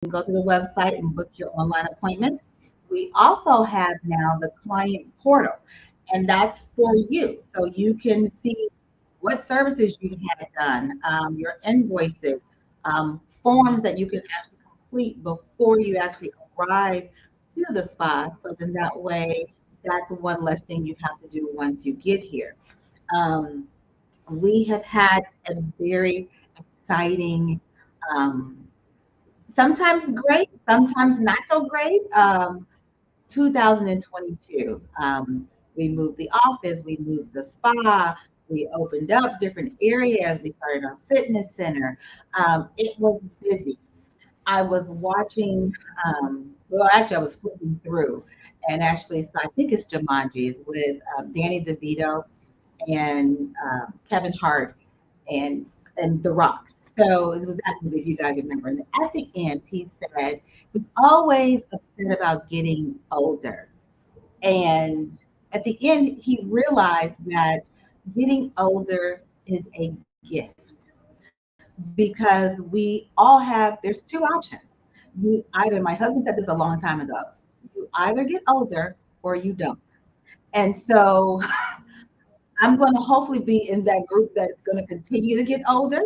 can go to the website and book your online appointment. We also have now the client portal, and that's for you. So you can see what services you had done, your invoices, forms that you can actually complete before you actually arrive to the spa. So then that way, that's one less thing you have to do once you get here. Um, we have had a very exciting, um, sometimes great, sometimes not so great. 2022. We moved the office, we moved the spa, we opened up different areas, we started our fitness center. It was busy. I was watching, well, actually, I was flipping through, and actually, so I think it's Jumanji's with Danny DeVito and Kevin Hart and The Rock. So it was that movie, if you guys remember. And at the end, he said he was always upset about getting older. And at the end, he realized that getting older is a gift because we all have, there's two options. You either, my husband said this a long time ago, you either get older or you don't. And so I'm going to hopefully be in that group that's going to continue to get older.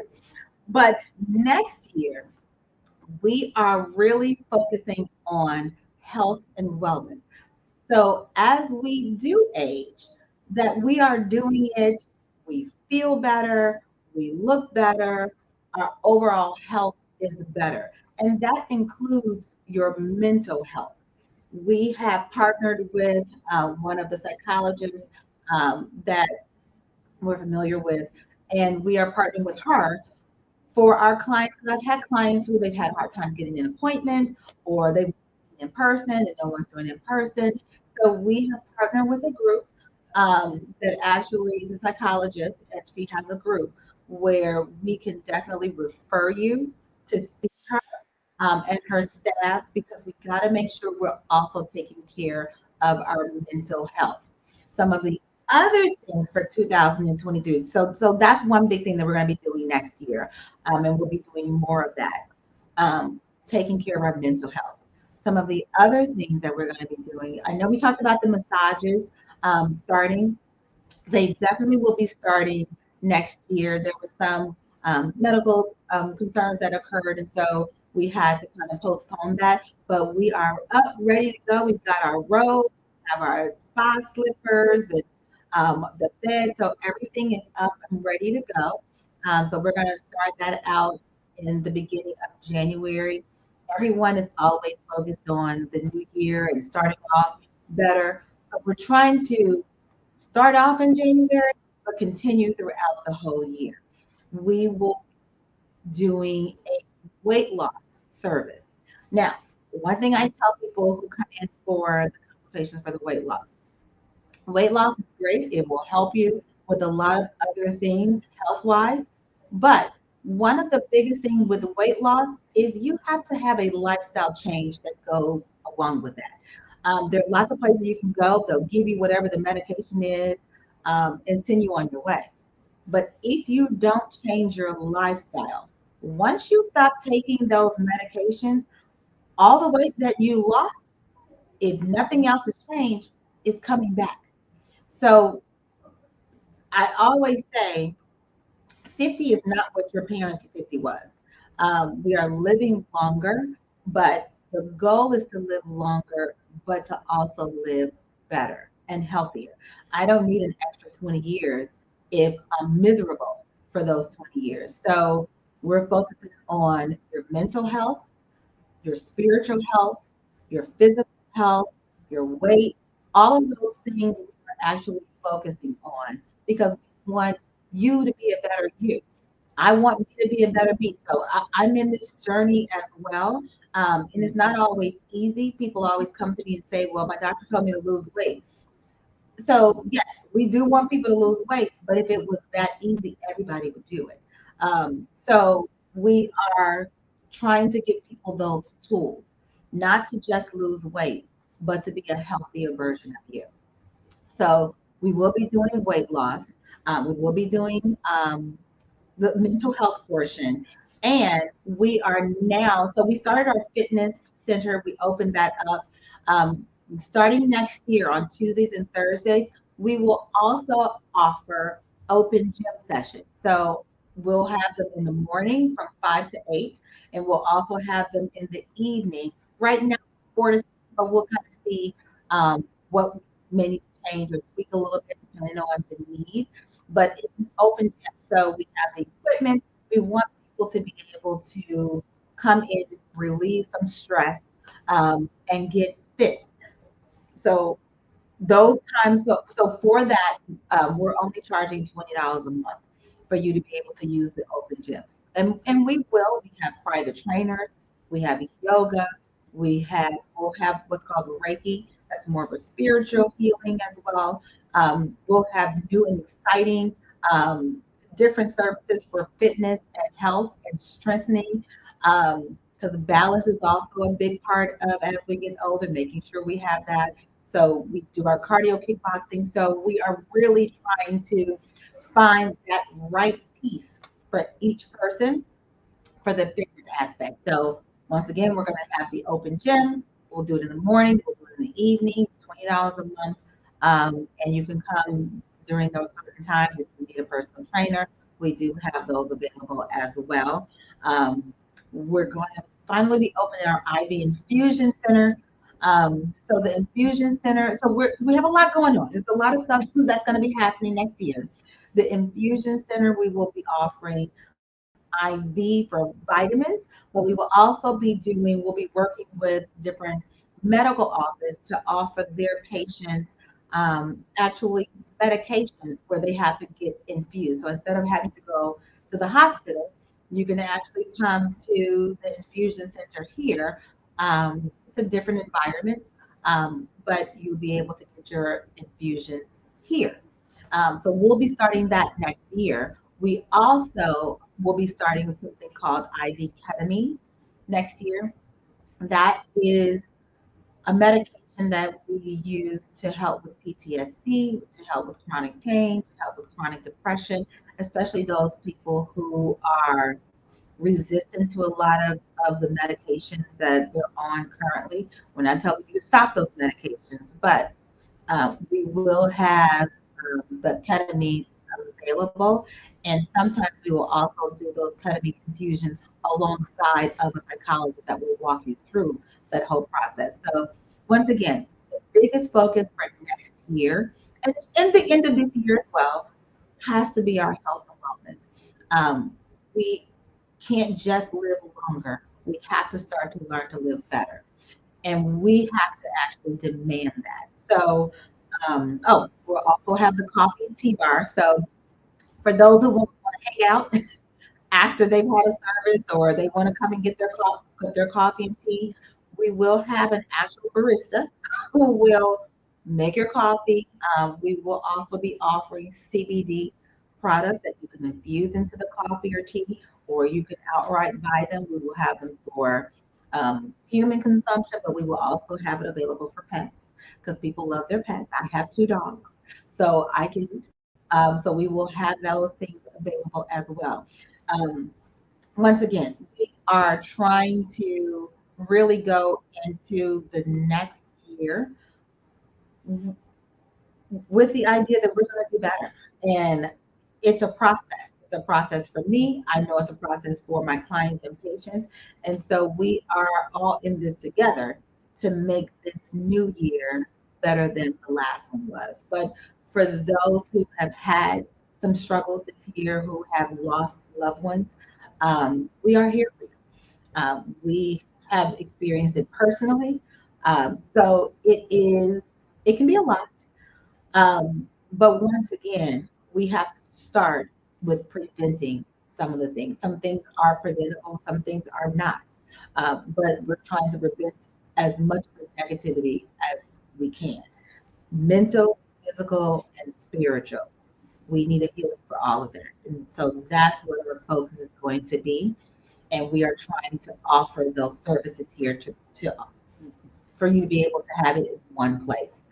But next year, we are really focusing on health and wellness. So as we do age, that we are doing it, we feel better, we look better, our overall health is better. And that includes your mental health. We have partnered with one of the psychologists that we're familiar with, and we are partnering with her for our clients. Because I've had clients who they've had a hard time getting an appointment, or they've been in person and no one's doing in person. So we have partnered with a group that actually is a psychologist, and she has a group where we can definitely refer you to see her and her staff, because we got to make sure we're also taking care of our mental health. Some of the other things for 2023. So that's one big thing that we're going to be doing next year, and we'll be doing more of that, taking care of our mental health. Some of the other things that we're going to be doing. I know we talked about the massages starting. They definitely will be starting next year. There was some medical concerns that occurred, and so we had to kind of postpone that. But we are up, ready to go. We've got our robe, have our spa slippers, and the bed. So everything is up and ready to go. So we're going to start that out in the beginning of January. Everyone is always focused on the new year and starting off better. So we're trying to start off in January, but continue throughout the whole year. We will be doing a weight loss service. Now, one thing I tell people who come in for the consultations for the weight loss is great. It will help you with a lot of other things health wise. But one of the biggest things with weight loss is you have to have a lifestyle change that goes along with that. There are lots of places you can go. They'll give you whatever the medication is and send you on your way. But if you don't change your lifestyle, once you stop taking those medications, all the weight that you lost, if nothing else has changed, is coming back. So I always say 50 is not what your parents' 50 was. We are living longer, but the goal is to live longer, but to also live better and healthier. I don't need an extra 20 years if I'm miserable for those 20 years. So we're focusing on your mental health, your spiritual health, your physical health, your weight, all of those things we are actually focusing on because we want you to be a better you. I want me to be a better me. So I'm in this journey as well. And it's not always easy. People always come to me and say, well, my doctor told me to lose weight. So, yes, we do want people to lose weight, but if it was that easy, everybody would do it. So, we are trying to give people those tools, not to just lose weight, but to be a healthier version of you. So, we will be doing weight loss. We will be doing the mental health portion. And we are now, so we started our fitness center. We opened that up. Starting next year on Tuesdays and Thursdays, we will also offer open gym sessions. So we'll have them in the morning from 5 to 8, and we'll also have them in the evening. Right now, 4 to 6, but we'll kind of see what may need to change or tweak a little bit depending on the need. But it's an open gym. So we have the equipment. We want people to be able to come in, relieve some stress, and get fit. So those times, so for that, we're only charging $20 a month for you to be able to use the open gyms. And we have private trainers, we have yoga, we'll have what's called Reiki. That's more of a spiritual healing as well. We'll have new and exciting different services for fitness and health and strengthening. Because balance is also a big part of as we get older, making sure we have that. So we do our cardio kickboxing. So we are really trying to find that right piece for each person for the fitness aspect. So once again, we're going to have the open gym. We'll do it in the morning. We'll do it in the evening. $20 a month, and you can come during those certain times if you need a personal trainer. We do have those available as well. We're going to finally be opening our IV infusion center. So the infusion center. So we have a lot going on. There's a lot of stuff that's going to be happening next year. The infusion center we will be offering IV for vitamins, but we will also be we'll be working with different medical office to offer their patients actually medications where they have to get infused. So instead of having to go to the hospital, you can actually come to the infusion center here. It's a different environment, but you'll be able to get your infusions here. So we'll be starting that next year. We also will be starting with something called IV ketamine next year. That is a medication that we use to help with PTSD, to help with chronic pain, to help with chronic depression, especially those people who are resistant to a lot of the medications that they're on currently. We're not telling you to stop those medications, but we will have the ketamine available, and sometimes we will also do those ketamine infusions alongside of a psychologist that will walk you through that whole process. So once again, the biggest focus for next year and the end of this year as well has to be our health and wellness. We can't just live longer. We have to start to learn to live better, and we have to actually demand that. So we'll also have the coffee and tea bar. So for those who want to hang out after they've had a service or they want to come and get their coffee and tea, we will have an actual barista who will make your coffee. We will also be offering CBD products that you can infuse into the coffee or tea, or you can outright buy them. We will have them for human consumption, but we will also have it available for pets because people love their pets. I have 2 dogs, so I can. So we will have those things available as well. Um, Once again, we are trying to really go into the next year with the idea that we're going to do better. And it's a process. It's a process for me. I know it's a process for my clients and patients. And so we are all in this together to make this new year better than the last one was. But for those who have had some struggles this year, who have lost loved ones, we are here for you. We have experienced it personally. So it can be a lot. But once again, we have to start with preventing some of the things. Some things are preventable, some things are not. But we're trying to prevent as much of the negativity as we can. Mental, physical, and spiritual. We need a healing for all of that. And so that's where our focus is going to be. And we are trying to offer those services here to for you to be able to have it in one place.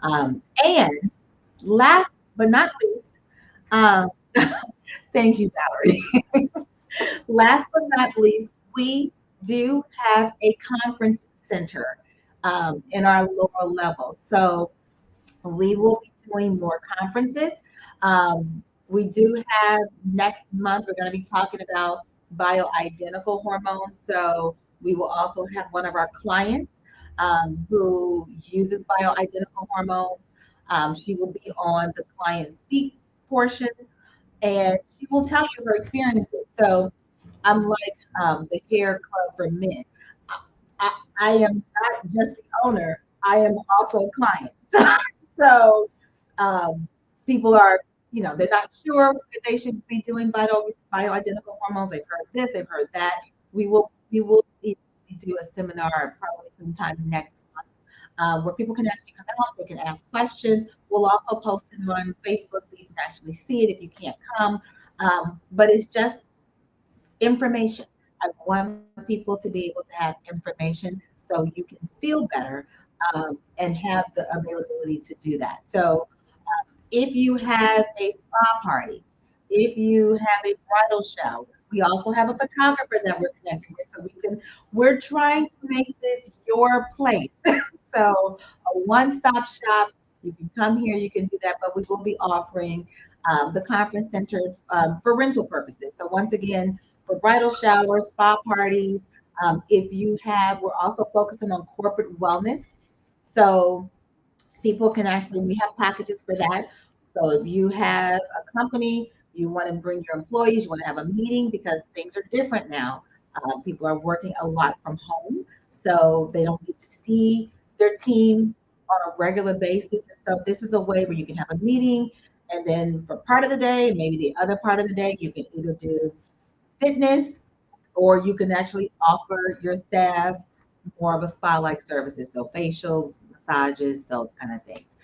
And last but not least, um, thank you, Valerie. Last but not least, we do have a conference center in our lower level. So we will be doing more conferences. We do have next month, we're going to be talking about bioidentical hormones. So we will also have one of our clients who uses bioidentical hormones. She will be on the client speak portion and she will tell you her experiences. So I'm like the hair club for men. I, I am not just the owner, I am also a client. So people are, they're not sure if they should be doing bioidentical hormones. They've heard this, they've heard that. We will do a seminar probably sometime next month where people can actually come out, they can ask questions. We'll also post it on Facebook so you can actually see it if you can't come. But it's just information. I want people to be able to have information so you can feel better and have the availability to do that. So if you have a spa party, if you have a bridal shower, we also have a photographer that we're connecting with. So we're trying to make this your place. So a one-stop shop. You can come here, you can do that, but we will be offering the conference center for rental purposes. So once again, for bridal showers, spa parties, if you have, we're also focusing on corporate wellness. So people can actually, we have packages for that. So if you have a company, you want to bring your employees, you want to have a meeting because things are different now. People are working a lot from home, so they don't get to see their team on a regular basis. And so this is a way where you can have a meeting, and then for part of the day, maybe the other part of the day, you can either do fitness or you can actually offer your staff more of a spa-like services, so facials, massages, those kind of things.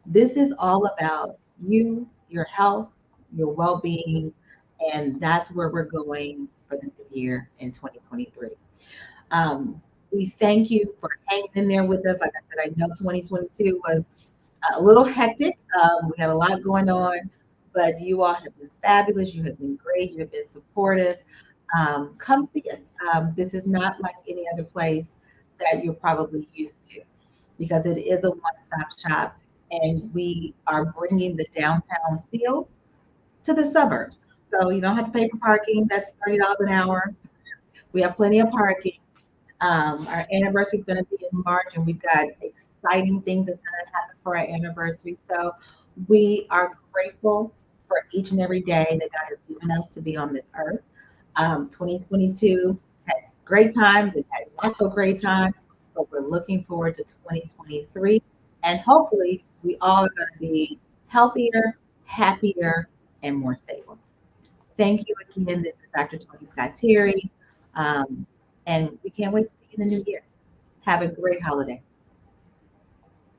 This is all about you, your health, your well-being, and that's where we're going for the new year in 2023. We thank you for hanging in there with us. Like I said, I know 2022 was a little hectic. We had a lot going on, but you all have been fabulous. You have been great. You have been supportive. Come see us. This is not like any other place that you're probably used to because it is a one-stop shop and we are bringing the downtown feel to the suburbs. So you don't have to pay for parking. That's $30 an hour. We have plenty of parking. Our anniversary is going to be in March, and we've got exciting things that's going to happen for our anniversary. So we are grateful for each and every day that God has given us to be on this earth. 2022 had great times, it had not so great times, but we're looking forward to 2023. And hopefully, we all are going to be healthier, happier, and more stable. Thank you again. This is Dr. Toni Scott-Terry. Um, and we can't wait to see you in the new year. Have a great holiday.